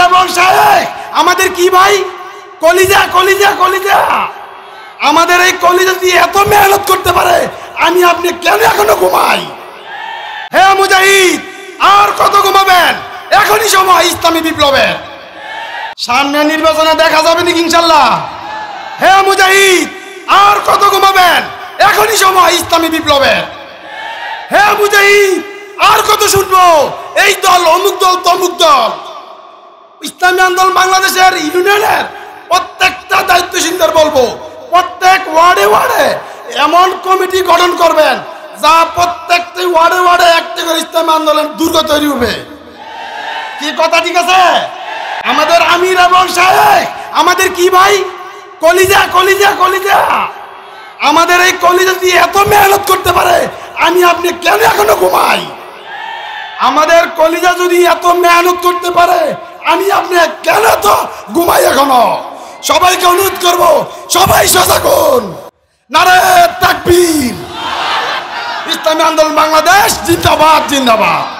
এবং শায়েখ আমাদের কি ভাই কলিজা কলিজা কলিজা আমাদের এই কলিজা দিয়ে এত মেহনত করতে পারে আমি আপনি কেন এখনো ঘুমাই? হে মুজাহিদ, আর কত ঘুমাবেন? এখনই সময় ইসলামী বিপ্লবের। সামনে নির্বাচনে দেখা যাবে নাকি ইনশাল্লাহ? হে মুজাহিদ, আর কত ঘুমাবেন? এখনই সময় ইসলামী বিপ্লবের। হে মুজাহিদ, আর কত শুনবো এই দল অমুক দল তমুক দল? ইসলামী আন্দোলন বাংলাদেশের ইউনিয়নের প্রত্যেকটা দায়িত্বশীলদের বলবো, প্রত্যেক ওয়ার্ডে ওয়ার্ডে এমন কমিটি গঠন করবেন যা প্রত্যেকটি ওয়ার্ডে ওয়ার্ডে একটি করে ইসলামী আন্দোলন দুর্গ তৈরি হবে। কি কথা ঠিক আছে? আমাদের আমির এবং শায়েখ আমাদের কি ভাই কলিজা কলিজা কলিজা আমাদের এই কলিজা দিয়ে এত মেহনত করতে পারে আমি আপনি কেন এখনো ঘুমাই? আমাদের কলিজা যদি এত মেহনত করতে পারে আমি আপনি কেন তো ঘুমাই এখনো? সবাইকে অনুরোধ করব, সবাই সজাগ হন। নারে তাকবীর! ইসলামী আন্দোলন বাংলাদেশ জিন্দাবাদ জিন্দাবাদ।